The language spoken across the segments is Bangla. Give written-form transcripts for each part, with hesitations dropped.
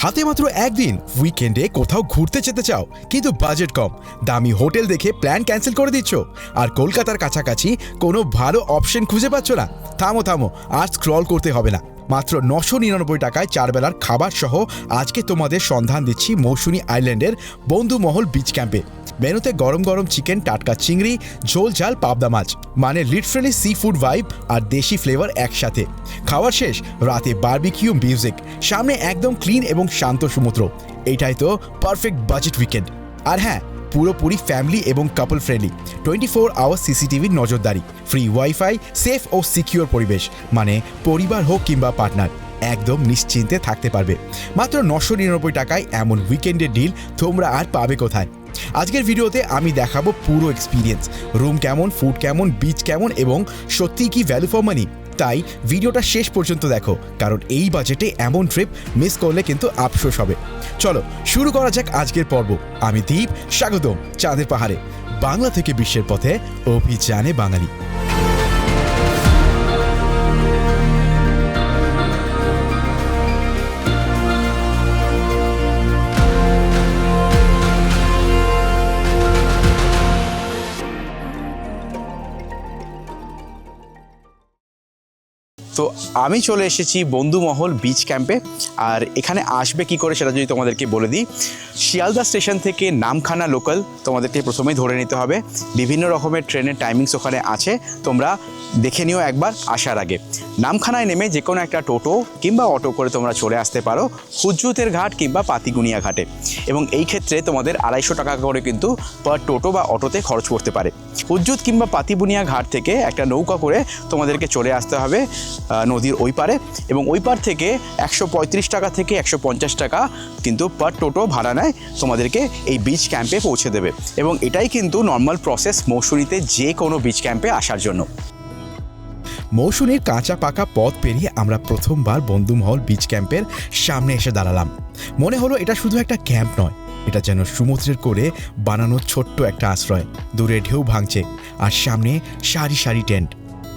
হাতে মাত্র একদিন উইকেন্ডে কোথাও ঘুরতে যেতে চাও কিন্তু বাজেট কম, দামি হোটেল দেখে প্ল্যান ক্যান্সেল করে দিচ্ছ আর কলকাতার কাছাকাছি কোনো ভালো অপশন খুঁজে পাচ্ছ না? থামো, আর স্ক্রল করতে হবে না। মাত্র 999 টাকায় 4 বেলার খাবার সহ আজকে তোমাদের সন্ধান দিচ্ছি মৌসুনী আইল্যান্ডের বন্ধুমহল বিচ ক্যাম্পে। মেনুতে গরম গরম চিকেন, টাটকা চিংড়ি, ঝোল ঝাল পাবদা মাছ, মানে লিটারালি সি ফুড ভাইব আর দেশি ফ্লেভার একসাথে। খাওয়ার শেষ, রাতে বারবিকিউ মিউজিক, সামনে একদম ক্লিন এবং শান্ত সমুদ্র। এইটাই তো পারফেক্ট বাজেট উইকেন্ড। আর হ্যাঁ, পুরোপুরি ফ্যামিলি এবং কাপল ফ্রেন্ডলি, 24 আওয়ার সিসিটিভির নজরদারি, ফ্রি ওয়াইফাই, সেফ ও সিকিউর পরিবেশ, মানে পরিবার হোক কিংবা পার্টনার একদম নিশ্চিন্তে থাকতে পারবে। মাত্র 999 টাকায় এমন উইকেন্ডের ডিল তোমরা আর পাবে কোথায়? আজকের ভিডিওতে আমি দেখাবো পুরো এক্সপিরিয়েন্স, রুম কেমন, ফুড কেমন, বিচ কেমন এবং সত্যিই কি ভ্যালু ফর মানি। তাই ভিডিওটা শেষ পর্যন্ত দেখো, কারণ এই বাজেটে এমন ট্রিপ মিস করলে কিন্তু আফসোস হবে। চলো শুরু করা যাক আজকের পর্ব। আমি দীপ, স্বাগতম চাঁদের পাহাড়ে, বাংলা থেকে বিশ্বের পথে অভিযানে বাঙালি। তো আমি চলে এসেছি বন্ধুমহল বিচ ক্যাম্পে। আর এখানে আসবে কি করে সেটা যদি তোমাদেরকে বলে দিই, শিয়ালদা স্টেশন থেকে নামখানা লোকাল তোমাদেরকে প্রথমেই ধরে নিতে হবে। বিভিন্ন রকমের ট্রেনের টাইমিংস ওখানে আছে, তোমরা দেখে নিও একবার আসার আগে। নামখানায় নেমে যে কোনো একটা টোটো কিংবা অটো করে তোমরা চলে আসতে পারো হুজ্জুতের ঘাট কিংবা পাতিগুনিয়া ঘাটে, এবং এই ক্ষেত্রে তোমাদের 250 টাকা করে কিন্তু পার টোটো বা অটোতে খরচ করতে পারে। হুজ্জুত কিংবা পাতিবুনিয়া ঘাট থেকে একটা নৌকা করে তোমাদেরকে চলে আসতে হবে নদীর ওই পারে, এবং ওই পার থেকে 135 টাকা থেকে 150 টাকা কিন্তু পার টোটো ভাড়া নেয়, তোমাদেরকে এই বিচ ক্যাম্পে পৌঁছে দেবে। এবং এটাই কিন্তু নর্মাল প্রসেস মৌসুনীতে যে কোনো বিচ ক্যাম্পে আসার জন্য। মৌসুমীর কাঁচা পাকা পথ পেরিয়ে আমরা প্রথমবার বন্ধুমহল বিচ ক্যাম্পের সামনে এসে দাঁড়ালাম। মনে হলো এটা শুধু একটা ক্যাম্প নয়, এটা যেন সমুদ্রের কোলে বানানো ছোট্ট একটা আশ্রয়। দূরে ঢেউ ভাঙছে আর সামনে সারি সারি টেন্ট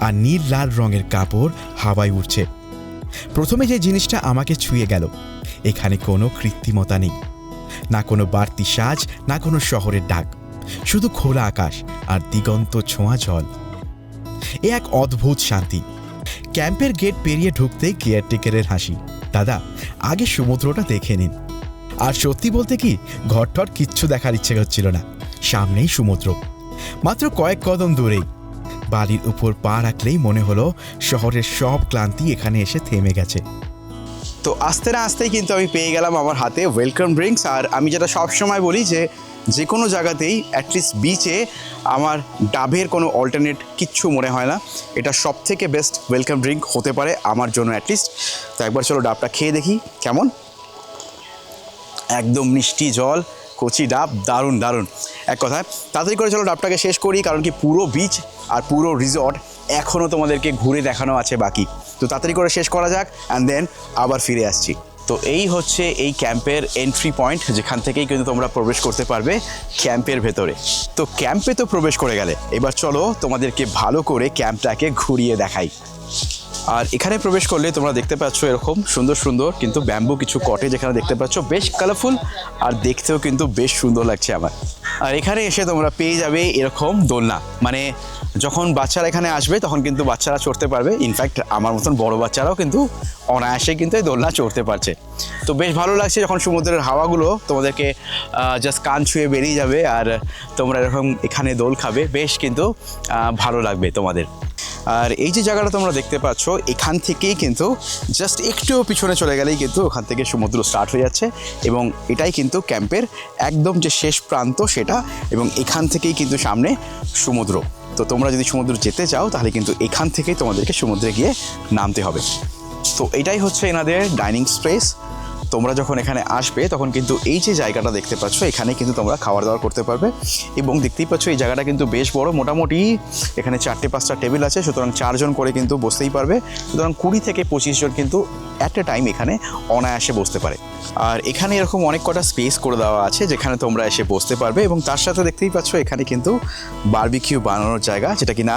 আর নীল লাল রঙের কাপড় হাওয়ায় উঠছে। প্রথমে যে জিনিসটা আমাকে ছুঁয়ে গেল, এখানে কোনো কৃত্রিমতা নেই, না কোনো বাড়তি সাজ, না কোনো শহরের ডাক, শুধু খোলা আকাশ আর দিগন্ত ছোঁয়া জল। এ এক অদ্ভুত শান্তি। ক্যাম্পের গেট পেরিয়ে ঢুকতেই কেয়ারটেকারের হাসি, দাদা আগে সমুদ্রটা দেখে নিন। আর সত্যি বলতে কি, ঘরটর কিচ্ছু দেখার ইচ্ছে হচ্ছিল না, সামনেই সমুদ্র, মাত্র কয়েক কদম দূরেই। বালির উপর পা রাখলেই মনে হলো শহরের সব ক্লান্তি এখানে এসে থেমে গেছে। তো আস্তে না আসতেই কিন্তু আমি পেয়ে গেলাম আমার হাতে ওয়েলকাম ড্রিঙ্কস। আর আমি যেটা সবসময় বলি যে কোনো জায়গাতেই অ্যাটলিস্ট বিচে আমার ডাবের কোনো অল্টারনেট কিচ্ছু মনে হয় না, এটা সব থেকে বেস্ট ওয়েলকাম ড্রিঙ্ক হতে পারে আমার জন্য অ্যাটলিস্ট। তো একবার চলো ডাবটা খেয়ে দেখি কেমন। একদম মিষ্টি জল, কচি ডাব, দারুণ দারুণ। এক কথায় তাড়াতাড়ি করে চলো ডাবটাকে শেষ করি, কারণ কি পুরো বিচ আর পুরো রিসর্ট এখনও তোমাদেরকে ঘুরে দেখানো আছে বাকি। তো তাড়াতাড়ি করে শেষ করা যাক, অ্যান্ড দেন আবার ফিরে আসছি। তো এই হচ্ছে এই ক্যাম্পের এন্ট্রি পয়েন্ট, যেখান থেকেই কিন্তু তোমরা প্রবেশ করতে পারবে ক্যাম্পের ভেতরে। তো ক্যাম্পে তো প্রবেশ করে গেলে, এবার চলো তোমাদেরকে ভালো করে ক্যাম্পটাকে ঘুরিয়ে দেখাই। আর এখানে প্রবেশ করলে তোমরা দেখতে পাচ্ছ এরকম সুন্দর সুন্দর কিন্তু ব্যাম্বু কিছু কটেজ এখানে দেখতে পাচ্ছ, বেশ কালারফুল আর দেখতেও কিন্তু বেশ সুন্দর লাগছে আমার। আর এখানে এসে তোমরা পেয়ে যাবে এরকম দোলনা, মানে যখন বাচ্চারা এখানে আসবে তখন কিন্তু বাচ্চারা চড়তে পারবে। ইনফ্যাক্ট আমার মতন বড় বাচ্চারাও কিন্তু অনায়াসে কিন্তু এই দোলনা চড়তে পারছে। তো বেশ ভালো লাগছে যখন সমুদ্রের হাওয়াগুলো তোমাদেরকে জাস্ট কান ছুঁয়ে বেরিয়ে যাবে আর তোমরা এরকম এখানে দোল খাবে, বেশ কিন্তু ভালো লাগবে তোমাদের। আর এই যে জায়গাটা তোমরা দেখতে পাচ্ছ, এখান থেকেই কিন্তু জাস্ট একটু পিছনে চলে গেলেই কিন্তু ওখান থেকে সমুদ্র স্টার্ট হয়ে যাচ্ছে, এবং এটাই কিন্তু ক্যাম্পের একদম যে শেষ প্রান্ত সেটা, এবং এখান থেকেই কিন্তু সামনে সমুদ্র। তো তোমরা যদি সমুদ্র যেতে চাও তাহলে কিন্তু এখান থেকেই তোমাদেরকে সমুদ্রে গিয়ে নামতে হবে। তো এটাই হচ্ছে এনাদের ডাইনিং স্পেস। তোমরা যখন এখানে আসবে তখন কিন্তু এই যে জায়গাটা দেখতে পাচ্ছ, এখানে কিন্তু তোমরা খাবার দাবার করতে পারবে। এবং দেখতেই পাচ্ছ এই জায়গাটা কিন্তু বেশ বড়, মোটামুটি এখানে 4-5টা টেবিল আছে, সুতরাং 4 জন করে কিন্তু বসতেই পারবে। সুতরাং 20 থেকে 25 জন কিন্তু অ্যাট এ টাইম এখানে অনায়াসে বসতে পারে। আর এখানে এরকম অনেক কটা স্পেস করে দেওয়া আছে যেখানে তোমরা এসে বসতে পারবে, এবং তার সাথে দেখতেই পাচ্ছ এখানে কিন্তু বারবিকিউ বানানোর জায়গা, যেটা কিনা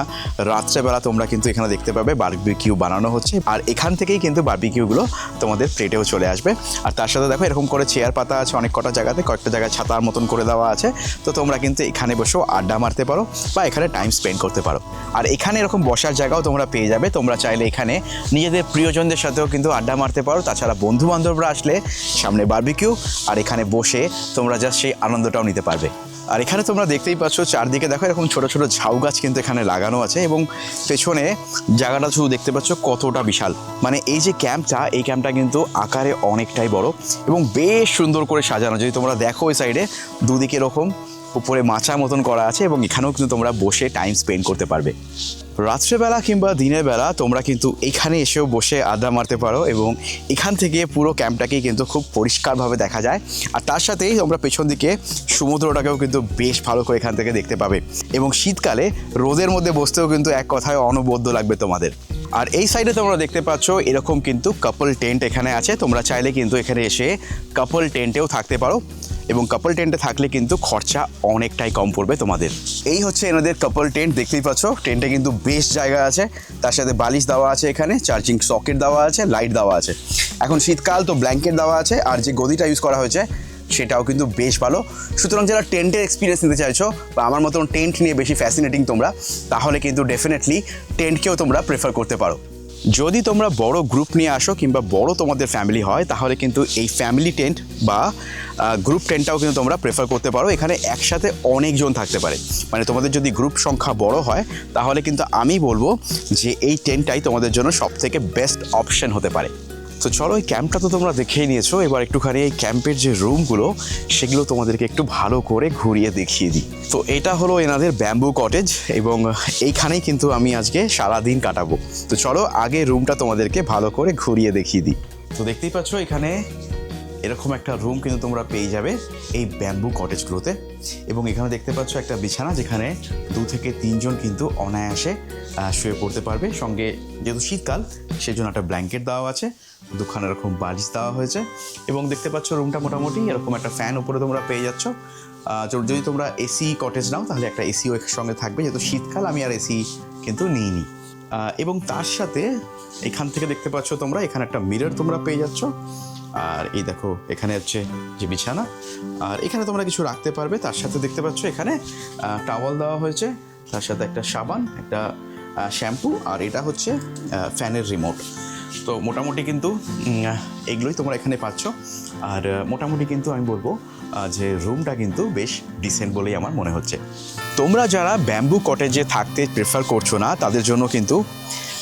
রাত্রেবেলা তোমরা কিন্তু এখানে দেখতে পাবে বারবিকিউ বানানো হচ্ছে। আর এখান থেকেই কিন্তু বারবিকিউগুলো তোমাদের প্লেটেও চলে আসবে। আর তার সাথে দেখো এরকম করে চেয়ার পাতা আছে অনেক কটা জায়গাতে, কয়েকটা জায়গায় ছাতার মতন করে দেওয়া আছে। তো তোমরা কিন্তু এখানে বসেও আড্ডা মারতে পারো বা এখানে টাইম স্পেন্ড করতে পারো। আর এখানে এরকম বসার জায়গাও তোমরা পেয়ে যাবে। তোমরা চাইলে এখানে নিজেদের প্রিয়জনদের সাথেও কিন্তু আড্ডা মারতে পারো। তাছাড়া বন্ধু বান্ধবরা আসলে সামনে বারবিকিউ, আর এখানে বসে তোমরা জাস্ট সেই আনন্দটাও নিতে পারবে। আর এখানে তোমরা দেখতেই পাচ্ছ চারদিকে দেখো এরকম ছোট ছোট ঝাউ গাছ কিন্তু এখানে লাগানো আছে, এবং পেছনে জায়গাটা শুধু দেখতে পাচ্ছ কতটা বিশাল। মানে এই যে ক্যাম্পটা, এই ক্যাম্পটা কিন্তু আকারে অনেকটাই বড় এবং বেশ সুন্দর করে সাজানো। যদি তোমরা দেখো ওই সাইডে দুদিকে এরকম উপরে মাচা মতন করা আছে, এবং এখানেও কিন্তু তোমরা বসে টাইম স্পেন্ড করতে পারবে। রাত্রেবেলা কিংবা দিনের বেলা তোমরা কিন্তু এখানে এসেও বসে আড্ডা মারতে পারো, এবং এখান থেকে পুরো ক্যাম্পটাকেই কিন্তু খুব পরিষ্কারভাবে দেখা যায়। আর তার সাথেই তোমরা পেছন দিকে সমুদ্রটাকেও কিন্তু বেশ ভালো করে এখান থেকে দেখতে পাবে, এবং শীতকালে রোদের মধ্যে বসতেও কিন্তু এক কথায় অনবদ্য লাগবে তোমাদের। আর এই সাইডে তোমরা দেখতে পাচ্ছ এরকম কিন্তু কাপল টেন্ট এখানে আছে। তোমরা চাইলে কিন্তু এখানে এসে কাপল টেন্টেও থাকতে পারো, এবং কাপল টেন্টে থাকলে কিন্তু খরচা অনেকটাই কম পড়বে তোমাদের। এই হচ্ছে এনাদের কাপল টেন্ট, দেখতেই পাচ্ছ টেন্টে কিন্তু বেশ জায়গা আছে। তার সাথে বালিশ দেওয়া আছে, এখানে চার্জিং সকেট দেওয়া আছে, লাইট দেওয়া আছে। এখন শীতকাল তো ব্ল্যাঙ্কেট দেওয়া আছে, আর যে গদিটা ইউজ করা হয়েছে সেটাও কিন্তু বেশ ভালো। সুতরাং যারা টেন্টের এক্সপিরিয়েন্স নিতে চাইছো বা আমার মতন টেন্ট নিয়ে বেশি ফ্যাসিনেটিং তোমরা, তাহলে কিন্তু ডেফিনেটলি টেন্টকেও তোমরা প্রেফার করতে পারো। যদি তোমরা বড় গ্রুপ নিয়ে আসো কিংবা বড় তোমাদের ফ্যামিলি হয়, তাহলে কিন্তু এই ফ্যামিলি টেন্ট বা গ্রুপ টেন্টটাও কিন্তু তোমরা প্রেফার করতে পারো। এখানে একসাথে অনেকজন থাকতে পারে। মানে তোমাদের যদি গ্রুপ সংখ্যা বড় হয়, তাহলে কিন্তু আমি বলবো যে এই টেন্টটাই তোমাদের জন্য সবথেকে বেস্ট অপশন হতে পারে। তো চলো, এই ক্যাম্পটা তো তোমরা দেখেই নিয়েছো, এবার একটুখানি এই ক্যাম্পের যে রুমগুলো সেগুলো তোমাদেরকে একটু ভালো করে ঘুরিয়ে দেখিয়ে দিই। তো এটা হলো এনাদের ব্যাম্বু কটেজ, এবং এইখানেই কিন্তু আমি আজকে সারাদিন কাটাবো। তো চলো আগে রুমটা তোমাদেরকে ভালো করে ঘুরিয়ে দেখিয়ে দিই। তো দেখতেই পাচ্ছ এখানে এরকম একটা রুম কিন্তু তোমরা পেয়ে যাবে এই ব্যাম্বু কটেজগুলোতে, এবং এখানে দেখতে পাচ্ছ একটা বিছানা যেখানে 2 থেকে 3 জন কিন্তু অনায়াসে শুয়ে পড়তে পারবে। সঙ্গে যেহেতু শীতকাল সেজন্য একটা ব্ল্যাঙ্কেট দেওয়া আছে, 2খানা এরকম বালিশ দেওয়া হয়েছে, এবং দেখতে পাচ্ছ রুমটা মোটামুটি এরকম একটা ফ্যান উপরে তোমরা পেয়ে যাচ্ছ। যদি তোমরা এসি কটেজ নাও তাহলে একটা এসিও এর সঙ্গে থাকবে, যেহেতু শীতকাল আমি আর এসি কিন্তু নিইনি। এবং তার সাথে এখান থেকে দেখতে পাচ্ছ তোমরা এখানে একটা মিরর তোমরা পেয়ে যাচ্ছ। আর এই দেখো এখানে হচ্ছে যে বিছানা, আর এখানে তোমরা কিছু রাখতে পারবে। তার সাথে দেখতে পাচ্ছ এখানে টাওয়াল দেওয়া হয়েছে, তার সাথে একটা সাবান, একটা শ্যাম্পু, আর এটা হচ্ছে ফ্যানের রিমোট। তো মোটামুটি কিন্তু এগুলোই তোমরা এখানে পাচ্ছ। আর মোটামুটি কিন্তু আমি বলবো যে রুমটা কিন্তু বেশ ডিসেন্ট বলেই আমার মনে হচ্ছে। তোমরা যারা ব্যাম্বু কটেজে থাকতে প্রেফার করছো না, তাদের জন্য কিন্তু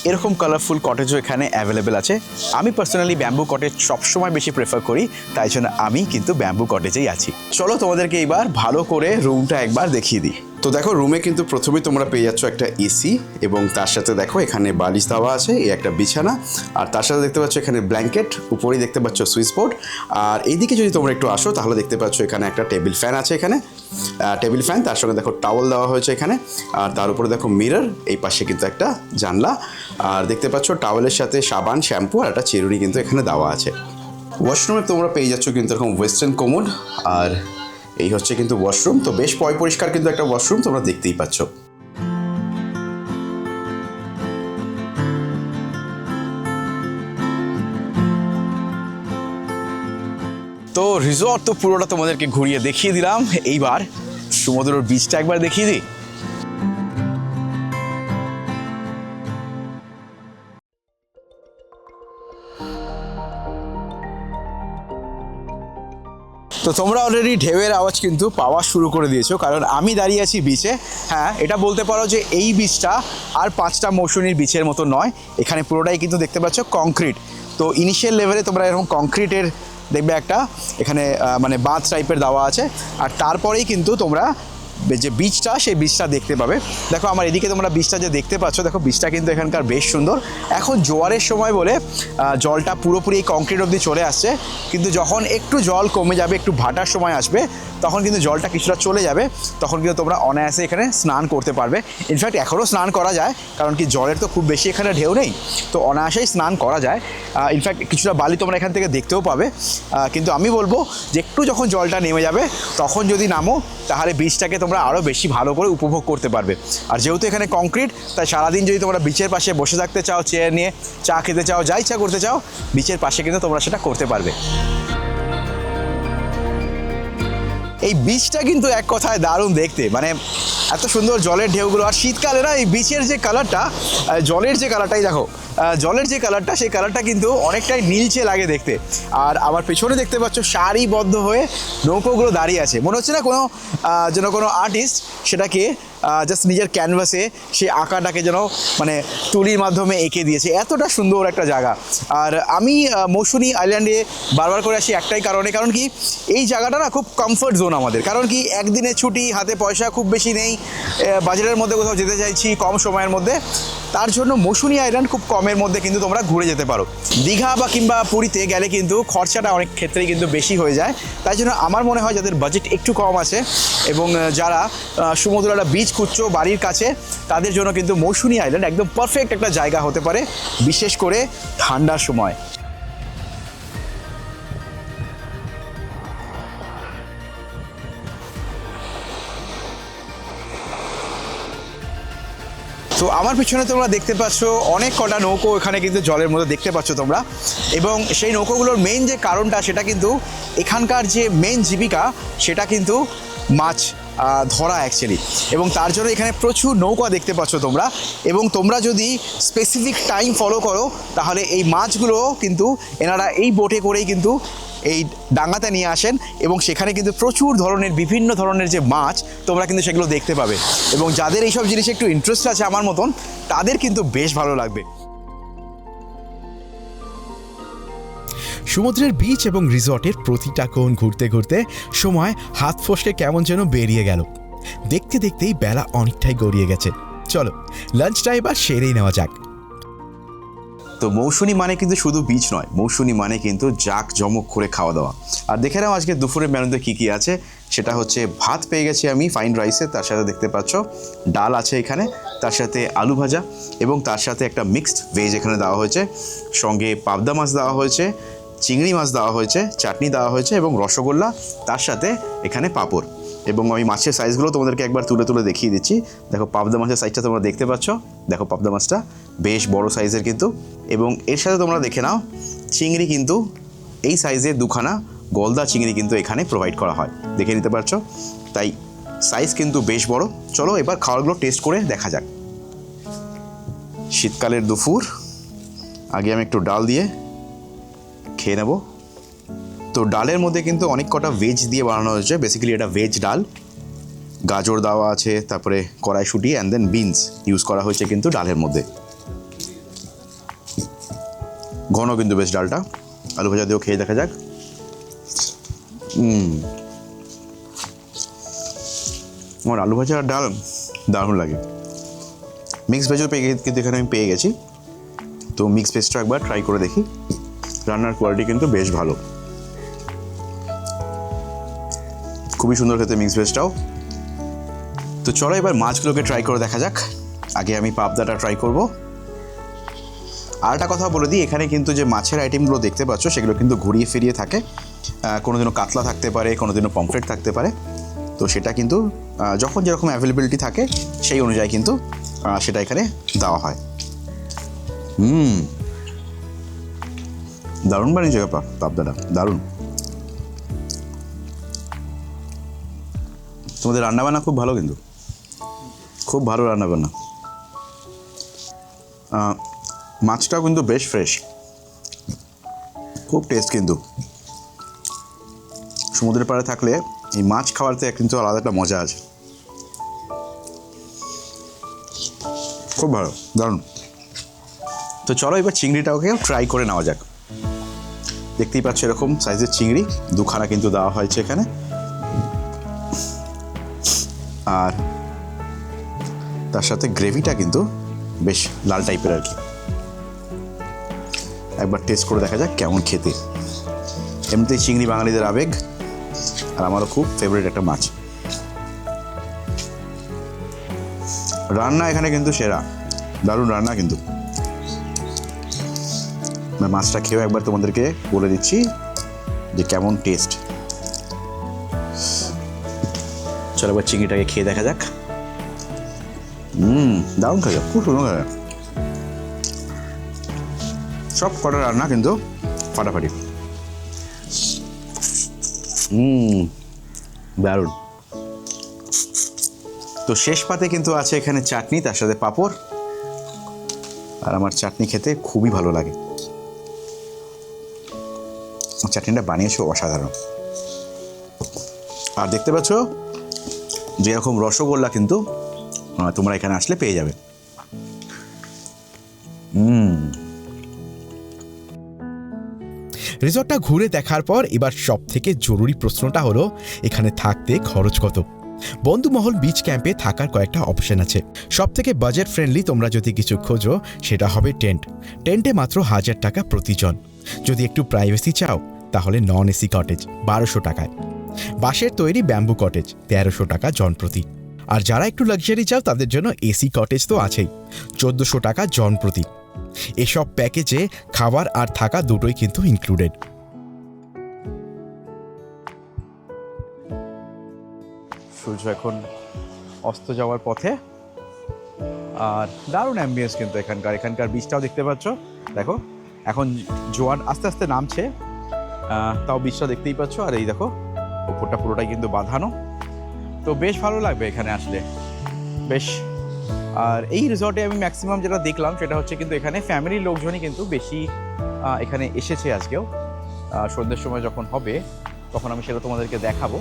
এরকম কালারফুল কটেজও এখানে অ্যাভেলেবেল আছে। আমি পার্সোনালি ব্যাম্বু কটেজ সবসময় বেশি প্রেফার করি, তাই জন্য আমি কিন্তু ব্যাম্বু কটেজেই আছি। চলো তোমাদেরকে এবার ভালো করে রুমটা একবার দেখিয়ে দিই। তো দেখো রুমে কিন্তু প্রথমেই তোমরা পেয়ে যাচ্ছ একটা এসি, এবং তার সাথে দেখো এখানে বালিশ দেওয়া আছে, এই একটা বিছানা, আর তার সাথে দেখতে পাচ্ছ এখানে ব্ল্যাঙ্কেট, উপরেই দেখতে পাচ্ছ সুইচ বোর্ড। আর এইদিকে যদি তোমরা একটু আসো তাহলে দেখতে পাচ্ছ এখানে একটা টেবিল ফ্যান আছে, এখানে টেবিল ফ্যান, তার সঙ্গে দেখো টাওয়াল দেওয়া হয়েছে এখানে, আর তার উপরে দেখো মিরর, এই পাশে কিন্তু একটা জানলা, আর দেখতে পাচ্ছ টাওয়ালের সাথে সাবান, শ্যাম্পু আর একটা চিরুনি কিন্তু এখানে দেওয়া আছে। ওয়াশরুমে তোমরা পেয়ে যাচ্ছ কিন্তু এরকম ওয়েস্টার্ন কোমোড, আর এই হচ্ছে কিন্তু ওয়াশরুম। তো বেশ পরিষ্কার কিন্তু একটা ওয়াশরুম তোমরা দেখতেই পাচ্ছ। তো রিসর্ট তো পুরোটা তোমাদেরকে ঘুরিয়ে দেখিয়ে দিলাম, এইবার সমুদ্রের বিচটা একবার দেখিয়ে দিই। তো তোমরা অলরেডি ঢেউয়ের আওয়াজ কিন্তু পাওয়া শুরু করে দিয়েছো, কারণ আমি দাঁড়িয়ে আছি বিচে। হ্যাঁ, এটা বলতে পারো যে এই বিচটা আর 5টা মৌসুমীর বিচের মতো নয়, এখানে পুরোটাই কিন্তু দেখতে পাচ্ছ কংক্রিট। তো ইনিশিয়াল লেভেলে তোমরা এরকম কংক্রিটের দেখবে একটা এখানে মানে বাঁধ টাইপের দেওয়া আছে, আর তারপরেই কিন্তু তোমরা যে বিচটা সেই বিচটা দেখতে পাবে। দেখো আমার এদিকে তোমরা বিচটা যে দেখতে পাচ্ছ, দেখো বিচটা কিন্তু এখানকার বেশ সুন্দর। এখন জোয়ারের সময় বলে জলটা পুরোপুরি এই কংক্রিট অবধি চলে আসছে, কিন্তু যখন একটু জল কমে যাবে, একটু ভাটার সময় আসবে, তখন কিন্তু জলটা কিছুটা চলে যাবে, তখন কিন্তু তোমরা অনায়াসে এখানে স্নান করতে পারবে। ইনফ্যাক্ট এখনও স্নান করা যায়, কারণ কি জলের তো খুব বেশি এখানে ঢেউ নেই, তো অনায়াসেই স্নান করা যায়। ইনফ্যাক্ট কিছুটা বালি তোমরা এখান থেকে দেখতেও পাবে, কিন্তু আমি বলবো যে একটু যখন জলটা নেমে যাবে তখন যদি নামো তাহলে বিচটাকে তোমরা আরও বেশি ভালো করে উপভোগ করতে পারবে। আর যেহেতু এখানে কংক্রিট, তাই সারাদিন যদি তোমরা বিচের পাশে বসে থাকতে চাও, চেয়ার নিয়ে চা খেতে চাও, যা ইচ্ছা করতে চাও, বিচের পাশে কিন্তু তোমরা সেটা করতে পারবে। এই বিচটা কিন্তু এক কথায় দারুণ দেখতে, মানে এত সুন্দর জলের ঢেউগুলো। আর শীতকালে না এই বিচের যে কালারটা, জলের যে কালারটাই দেখো, জলের যে কালারটা, সেই কালারটা কিন্তু অনেকটাই নীলচে লাগে দেখতে। আর আমার পেছনে দেখতে পাচ্ছ সারিবদ্ধ হয়ে নৌকোগুলো দাঁড়িয়ে আছে, মনে হচ্ছে না কোনো আর্টিস্ট সেটাকে জাস্ট নিজের ক্যানভাসে সেই আঁকাটাকে যেন মানে তুলির মাধ্যমে এঁকে দিয়েছে। এতটা সুন্দর একটা জায়গা। আর আমি মৌসুনী আইল্যান্ডে বারবার করে আসি একটাই কারণে, কারণ কি এই জায়গাটা না খুব কমফর্ট জোন আমাদের। কারণ কি একদিনের ছুটি, হাতে পয়সা খুব বেশি নেই, বাজেটের মধ্যে কোথাও যেতে চাইছি কম সময়ের মধ্যে, তার জন্য মৌসুনী আইল্যান্ড খুব কমের মধ্যে কিন্তু তোমরা ঘুরে যেতে পারো। দীঘা বা কিংবা পুরীতে গেলে কিন্তু খরচাটা অনেক ক্ষেত্রেই কিন্তু বেশি হয়ে যায়। তাই জন্য আমার মনে হয় যাদের বাজেট একটু কম আছে এবং যারা সমুদ্র একটা বিচ খুঁজছো বাড়ির কাছে, তাদের জন্য কিন্তু মৌসুনী আইল্যান্ড একদম পারফেক্ট একটা জায়গা হতে পারে, বিশেষ করে ঠান্ডার সময়। তো আমার পিছনে তোমরা দেখতে পাচ্ছ অনেক কটা নৌকো এখানে কিন্তু জলের মধ্যে দেখতে পাচ্ছ তোমরা, এবং সেই নৌকোগুলোর মেইন যে কারণটা সেটা কিন্তু এখানকার যে মেইন জীবিকা সেটা কিন্তু মাছ ধরা অ্যাকচুয়ালি, এবং তার জন্য এখানে প্রচুর নৌকা দেখতে পাচ্ছ তোমরা। এবং তোমরা যদি স্পেসিফিক টাইম ফলো করো তাহলে এই মাছগুলো কিন্তু এনারা এই বোটে করেই কিন্তু এই ডাঙ্গাতে নিয়ে আসেন, এবং সেখানে কিন্তু প্রচুর ধরনের বিভিন্ন ধরনের যে মাছ তোমরা কিন্তু সেগুলো দেখতে পাবে। এবং যাদের এইসব জিনিসে একটু ইন্টারেস্ট আছে আমার মতন, তাদের কিন্তু বেশ ভালো লাগবে। সমুদ্রের বিচ এবং রিসর্টের প্রতিটা কোণ ঘুরতে ঘুরতে সময় হাত ফসকে কেমন যেন বেরিয়ে গেল। দেখতে দেখতেই বেলা অনেকটাই গড়িয়ে গেছে। চলো লাঞ্চটা এবার সেরেই নেওয়া যাক। তো মৌসুনী মানে কিন্তু শুধু বিচ নয়, মৌসুনী মানে কিন্তু জাঁকজমক করে খাওয়া দাওয়া। আর দেখে নাও আজকে দুপুরের মেনুতে কী কী আছে। সেটা হচ্ছে ভাত পেয়ে গেছি আমি ফাইন রাইসে, তার সাথে দেখতে পাচ্ছ ডাল আছে এখানে, তার সাথে আলু ভাজা, এবং তার সাথে একটা মিক্সড ভেজ এখানে দেওয়া হয়েছে, সঙ্গে পাবদা মাছ দেওয়া হয়েছে, চিংড়ি মাছ দেওয়া হয়েছে, চাটনি দেওয়া হয়েছে এবং রসগোল্লা, তার সাথে এখানে পাঁপড়। এবং আমি মাছের সাইজগুলো তোমাদেরকে একবার তুলে তুলে দেখিয়ে দিচ্ছি। দেখো পাবদা মাছের সাইজটা তোমরা দেখতে পাচ্ছ, দেখো পাবদা মাছটা বেশ বড় সাইজের কিন্তু। এবং এর সাথে তোমরা দেখে নাও চিংড়ি কিন্তু এই সাইজের দুখানা গলদা চিংড়ি কিন্তু এখানে প্রোভাইড করা হয়, দেখে নিতে পারছো। তাই সাইজ কিন্তু বেশ বড়। চলো এবার খাবারগুলো টেস্ট করে দেখা যাক। শীতকালের দুপুর, আগে আমি একটু ডাল দিয়ে খেয়ে নেব। তো ডালের মধ্যে কিন্তু অনেক কটা ভেজ দিয়ে বানানো হয়েছে, বেসিক্যালি এটা ভেজ ডাল, গাজর দেওয়া আছে, তারপরে কড়াইশুঁটি অ্যান্ড দেন বিনস ইউজ করা হয়েছে কিন্তু ডালের মধ্যে। ঘন কিন্তু বেশ ডালটা। আলু ভাজা দিয়েও খেয়ে দেখা যাক। আমার আলু ভাজা আর ডাল দারুণ লাগে। মিক্স ভেজও কিন্তু এখানে আমি পেয়ে গেছি, তো মিক্স ভেজটা একবার ট্রাই করে দেখি। রান্নার কোয়ালিটি কিন্তু বেশ ভালো, খুবই সুন্দর খেতে মিক্স ভেজটাও। তো চলো এবার মাছগুলোকে ট্রাই করে দেখা যাক। আগে আমি পাবদাটা ট্রাই করব। আর একটা কথা বলে দিই, এখানে কিন্তু যে মাছের আইটেমগুলো দেখতে পাচ্ছ সেগুলো কিন্তু ঘুরিয়ে ফিরিয়ে থাকে। কোনোদিনও কাতলা থাকতে পারে, কোনোদিনও পমফ্রেট থাকতে পারে। তো সেটা কিন্তু যখন যেরকম অ্যাভেলেবিলিটি থাকে সেই অনুযায়ী কিন্তু সেটা এখানে দেওয়া হয়। দারুণ বানিয়েছে পাবদাটা, দারুণ। তোমাদের রান্নাবান্না খুব ভালো, কিন্তু খুব ভালো রান্নাবান্না। মাছটাও কিন্তু বেশ ফ্রেশ, খুব টেস্ট। কিন্তু সমুদ্রের পাড়ে থাকলে এই মাছ খাওয়াতে কিন্তু আলাদা একটা মজা আছে, খুব ভালো, দারুণ। তো চলো এবার চিংড়িটাকে ট্রাই করে নেওয়া যাক। দেখতেই পাচ্ছ এরকম সাইজের চিংড়ি দুখানা কিন্তু দেওয়া হয়েছে এখানে, আর তার সাথে গ্রেভিটা কিন্তু বেশ লাল টাইপের আর কি। একবার টেস্ট করে দেখা যাক কেমন খেতে। এমনিতেই চিংড়ি বাঙালিদের আবেগ, আর আমারও খুব ফেভারিট একটা মাছ। রান্না এখানে কিন্তু সেরা, দারুণ রান্না কিন্তু। মাছটা খেয়েও একবার তোমাদেরকে বলে দিচ্ছি যে কেমন টেস্ট। চলো একবার চিংড়িটাকে খেয়ে দেখা যাক। দারুণ খাওয়া, খুব সুন্দর খাওয়া। সব কটা রান্না কিন্তু ফাটাফাটি। দারুণ। তো শেষ পাতে কিন্তু আছে এখানে চাটনি, তার সাথে পাঁপড়। আর আমার চাটনি খেতে খুবই ভালো লাগে। চাটনিটা বানিয়েছো অসাধারণ। আর দেখতে পাচ্ছ যেরকম রসগোল্লা কিন্তু তোমরা এখানে আসলে পেয়ে যাবে। রিসর্টটা ঘুরে দেখার পর এবার সব থেকে জরুরি প্রশ্নটা হলো এখানে থাকতে খরচ কত। বন্ধুমহল বিচ ক্যাম্পে থাকার কয়েকটা অপশন আছে। সব থেকে বাজেট ফ্রেন্ডলি তোমরা যদি কিছু খোঁজো সেটা হবে টেন্টে মাত্র 1000 টাকা প্রতিজন। যদি একটু প্রাইভেসি চাও তাহলে নন এসি কটেজ 1200 টাকায়। বাঁশের তৈরি ব্যাম্বু কটেজ 1300 টাকা জন প্রতি। আর যারা একটু লাক্সারি চাও তাদের জন্য এসি কটেজ তো আছেই, 1400 টাকা জন প্রতি। এসব প্যাকেজে খাবার আর থাকা দুটোই কিন্তু ইনক্লুডেড। সূর্য এখন অস্ত যাওয়ার পথে। আর দারুণ অ্যাম্বিয়েন্স কিন্তু এখানকার বীজটাও দেখতে পাচ্ছ। দেখো এখন জোয়ার আস্তে আস্তে নামছে, তাও বীজটা দেখতেই পাচ্ছ। আর এই দেখো উপরটা পুরোটাই কিন্তু বাঁধানো। তো বেশ ভালো লাগবে এখানে আসলে, বেশ। আর এই রিসর্টে আমি ম্যাক্সিমাম যেটা দেখলাম সেটা হচ্ছে কিন্তু এখানে ফ্যামিলির লোকজনই কিন্তু বেশি এখানে এসেছে আজকেও। সন্ধ্যের সময় যখন হবে তখন আমি সেটা তোমাদেরকে দেখাবো।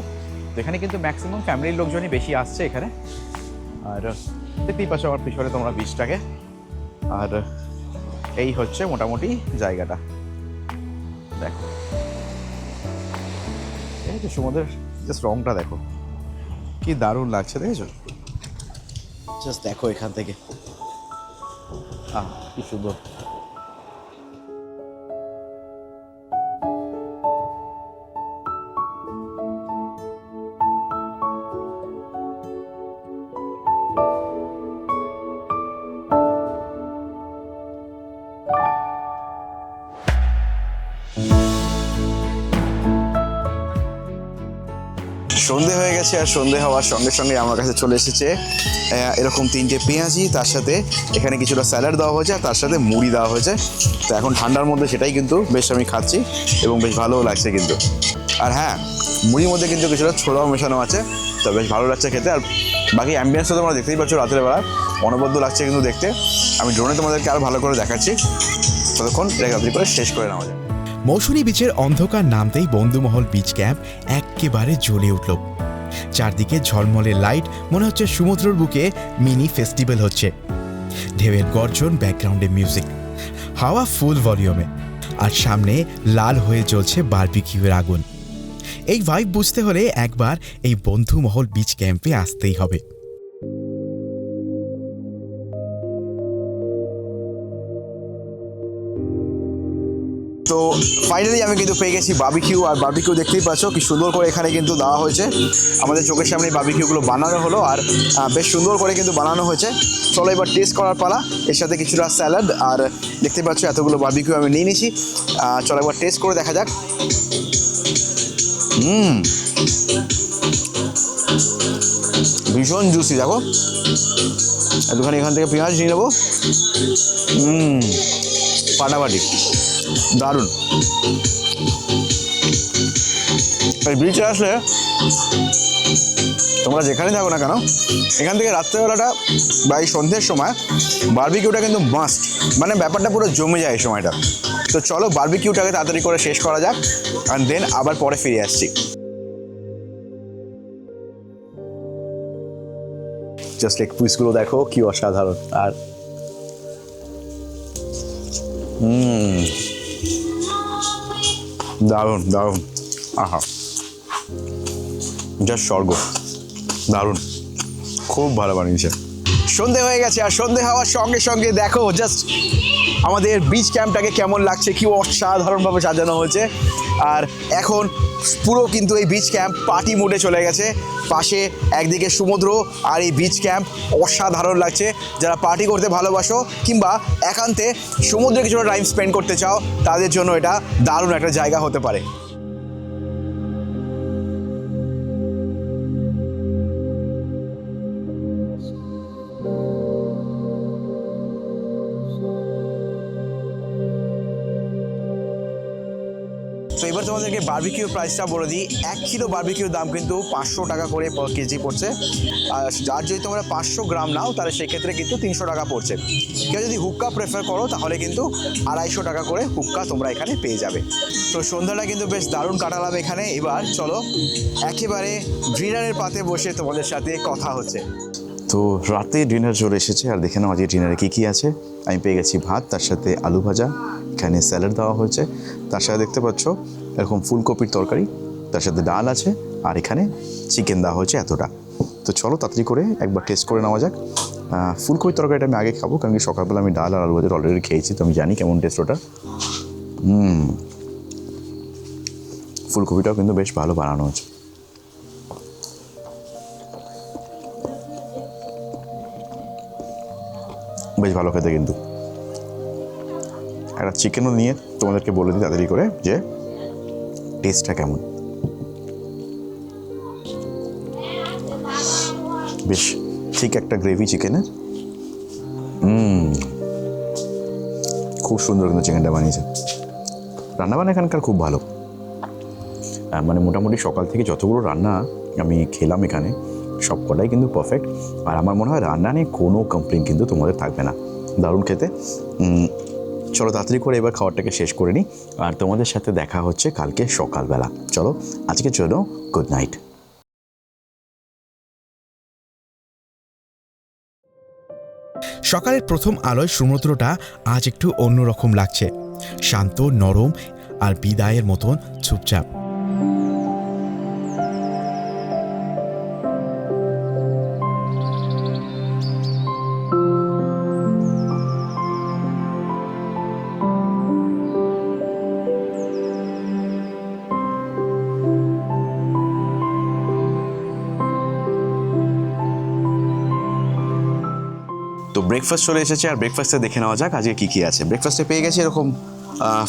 তো এখানে কিন্তু ম্যাক্সিমাম ফ্যামিলির লোকজনই বেশি আসছে এখানে। আর দেখতেই পাচ্ছ আমার পিছনে তোমরা বীজটাকে। আর এই হচ্ছে মোটামুটি জায়গাটা। দেখো এই যে সমুদ্রের জাস্ট রংটা দেখো কি দারুণ লাগছে, দেখেছো? জাস্ট দেখো এখান থেকে, কি সুন্দর। সন্ধে হয়ে গেছে, আর সন্ধে হওয়ার সঙ্গে সঙ্গে আমার কাছে চলে এসেছে এরকম 3টে পেঁয়াজি, তার সাথে এখানে কিছুটা স্যালাড দেওয়া হয়েছে, আর তার সাথে মুড়ি দেওয়া হয়েছে। তো এখন ঠান্ডার মধ্যে সেটাই কিন্তু বেশ আমি খাচ্ছি এবং বেশ ভালোও লাগছে কিন্তু। আর হ্যাঁ, মুড়ির মধ্যে কিন্তু কিছুটা ছোলাও মেশানো আছে, তো বেশ ভালো লাগছে খেতে। আর বাকি অ্যাম্বিয়েন্সটা তোমরা দেখতেই পাচ্ছ রাতের বেলা, অনবদ্য লাগছে কিন্তু দেখতে। আমি ড্রোনে তোমাদেরকে আরও ভালো করে দেখাচ্ছি, ততক্ষণ এটা তাড়াতাড়ি করে শেষ করে নেওয়া যায়। মৌসুমী বিচের অন্ধকার নামতেই বন্ধুমহল বিচ ক্যাম্প একেবারে জ্বলে উঠল। চারদিকে ঝলমলে লাইট, মনে হচ্ছে সমুদ্রের বুকে মিনি ফেস্টিভ্যাল হচ্ছে। ঢেউয়ের গর্জন, ব্যাকগ্রাউন্ডে মিউজিক, হাওয়া ফুল ভলিউমে, আর সামনে লাল হয়ে জ্বলছে বারবিকিউয়ের আগুন। এই ভাইব বুঝতে হলে একবার এই বন্ধুমহল বিচ ক্যাম্পে আসতেই হবে। তো ফাইনালি আমি কিন্তু পেয়ে গেছি বারবিকিউ। আর বারবিকিউ দেখতেই পাচ্ছ কি সুন্দর করে এখানে কিন্তু দেওয়া হয়েছে। আমাদের চোখের সামনে বারবিকিউগুলো বানানো হলো, আর বেশ সুন্দর করে কিন্তু বানানো হয়েছে। চলো এবার টেস্ট করার পালা। এর সাথে কিছুটা স্যালাড, আর দেখতে পাচ্ছ এতগুলো বারবিকিউ আমি নিয়ে নিয়েছি। চলো একবার টেস্ট করে দেখা যাক। ভীষণ জুসি, দেখো। একটুখানি এখান থেকে পেঁয়াজ নিয়ে নেবো। ফাটাফাটি, দারুণ। এই বিচে আসলে তোমরা যেখানে থাকো না কেন, এখান থেকে রাত্রেবেলাটা বা এই সন্ধ্যের সময় বারবিকিউটা কিন্তু মাস্ট, মানে ব্যাপারটা পুরো জমে যায় এই সময়টা। তো চলো বারবিকিউটাকে তাড়াতাড়ি করে শেষ করা যাক, আর দেন আবার পরে ফিরে আসছি। জাস্ট লেগ পিসগুলো দেখো কি অসাধারণ। আর দারুণ দারুণ, আহা, জাস্ট স্বর্গ, দারুণ, খুব ভালো বানিয়েছে। সন্ধে হয়ে গেছে, আর সন্ধে হওয়ার সঙ্গে সঙ্গে দেখো জাস্ট আমাদের বিচ ক্যাম্পটাকে কেমন লাগছে, কি অসাধারণভাবে সাজানো হয়েছে। আর এখন পুরো কিন্তু এই বিচ ক্যাম্প পার্টি মুডে চলে গেছে। পাশে একদিকে সমুদ্র আর এই বিচ ক্যাম্প অসাধারণ লাগছে। যারা পার্টি করতে ভালোবাসো কিংবা একান্তে সমুদ্রে কিছুটা টাইম স্পেন্ড করতে চাও, তাদের জন্য এটা দারুণ একটা জায়গা হতে পারে। তো এবার তোমাদেরকে বারবিকিউ প্রাইসটা বলে দিই। 1 কিলো বারবিকিউর দাম কিন্তু 500 টাকা করে পার কেজি পড়ছে। আর যার যদি তোমরা 500 গ্রাম নাও তাহলে সেক্ষেত্রে কিন্তু 300 টাকা পড়ছে। কেউ যদি হুক্কা প্রেফার করো তাহলে কিন্তু 250 টাকা করে হুক্কা তোমরা এখানে পেয়ে যাবে। তো সন্ধ্যাটা কিন্তু বেশ দারুণ কাটালাম এখানে। এবার চলো একেবারে ডিনারের পাতে বসে তোমাদের সাথে কথা হচ্ছে। তো রাতে ডিনার চলে এসেছে, আর দেখে নাও আজকে ডিনারে কী কী আছে। আমি পেয়ে গেছি ভাত, তার সাথে আলু ভাজা, এখানে স্যালাড দেওয়া হয়েছে, তার সাথে দেখতে পাচ্ছ এরকম ফুলকপির তরকারি, তার সাথে ডাল আছে, আর এখানে চিকেন দেওয়া হয়েছে এতটা। তো চলো তাড়াতাড়ি করে একবার টেস্ট করে নেওয়া যাক। ফুলকপির তরকারিটা আমি আগে খাবো, কারণ কি সকালবেলা আমি ডাল আর আলু ভাজা অলরেডি খেয়েছি, তো আমি জানি কেমন টেস্ট ওটা। ফুলকপিটাও কিন্তু বেশ ভালো বানানো হচ্ছে। বেশ ভালো খেতে। কিন্তু একটা চিকেনও নিয়ে তোমাদেরকে বলে দিই তাড়াতাড়ি করে যে টেস্টটা কেমন। বেশ ঠিক একটা গ্রেভি চিকেনের। খুব সুন্দর কিন্তু চিকেনটা বানিয়েছে। রান্নাবান্না এখানকার খুব ভালো। মানে মোটামুটি সকাল থেকে যতগুলো রান্না আমি খেলাম এখানে সব কটাই কিন্তু পারফেক্ট। আর আমার মনে হয় রান্না নিয়ে কোনো কমপ্লেন কিন্তু তোমাদের থাকবে না। দারুণ খেতে। চলো তাড়াতাড়ি করে এবার খাবারটাকে শেষ করে নিই, আর তোমাদের সাথে দেখা হচ্ছে কালকে সকালবেলা। চলো আজকের জন্য গুড নাইট। সকালের প্রথম আলোয় সমুদ্রটা আজ একটু অন্যরকম লাগছে, শান্ত, নরম আর বিদায়ের মতন চুপচাপ। তো ব্রেকফাস্ট চলে এসেছে, আর ব্রেকফাস্টে দেখে নেওয়া যাক আজকে কী কী আছে। ব্রেকফাস্টে পেয়ে গেছি এরকম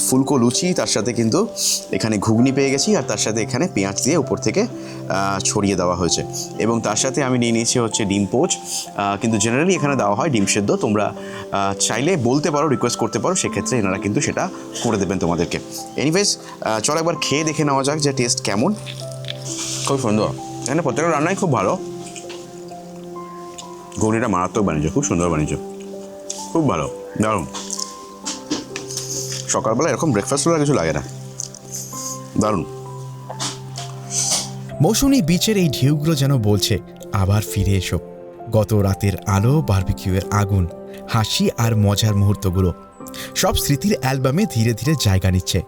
ফুলকো লুচি, তার সাথে কিন্তু এখানে ঘুগনি পেয়ে গেছি, আর তার সাথে এখানে পেঁয়াজ দিয়ে উপর থেকে ছড়িয়ে দেওয়া হয়েছে। এবং তার সাথে আমি নিয়ে নিয়েছি হচ্ছে ডিম পোচ, কিন্তু জেনারেলি এখানে দেওয়া হয় ডিম সেদ্ধ। তোমরা চাইলে বলতে পারো, রিকোয়েস্ট করতে পারো, সেক্ষেত্রে এনারা কিন্তু সেটা করে দেবেন তোমাদেরকে। এনিওয়েজ চলো একবার খেয়ে দেখে নেওয়া যাক যে টেস্ট কেমন। খুব সুন্দর, এখানে প্রত্যেকটা রান্নাই খুব ভালো। ঘুগনিটা মারাত্মক বানিয়েছে, খুব সুন্দর বানিয়েছে, খুব ভালো, দারুণ। সকালবেলা এরকম ব্রেকফাস্ট হলে কিছু লাগে না, দারুণ। মৌসুমী বিচের এই ঢেউগুলো যেন বলছে আবার ফিরে এসো। গত রাতের আলো, বারবিকিউয়ের আগুন, হাসি আর মজার মুহূর্তগুলো সব স্মৃতির অ্যালবামে ধীরে ধীরে জায়গা নিচ্ছে।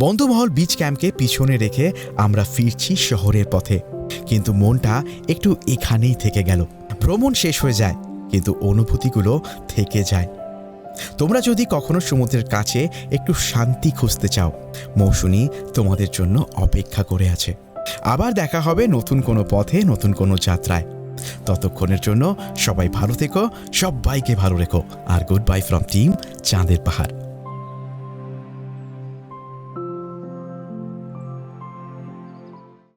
বন্ধুমহল বিচ ক্যাম্পকে পিছনে রেখে আমরা ফিরছি শহরের পথে, কিন্তু মনটা একটু এখানেই থেকে গেল। ভ্রমণ শেষ হয়ে যায়, কিন্তু অনুভূতিগুলো থেকে যায়। তোমরা যদি কখনো সমুদ্রের কাছে একটু শান্তি খুঁজতে চাও, মৌসুমী তোমাদের জন্য অপেক্ষা করে আছে। আবার দেখা হবে নতুন কোনো পথে, নতুন কোনো যাত্রায়। ততক্ষণের জন্য সবাই ভালো থেকো, সবাইকে ভালো রেখো। আর গুড বাই ফ্রম টিম চাঁদের পাহাড়।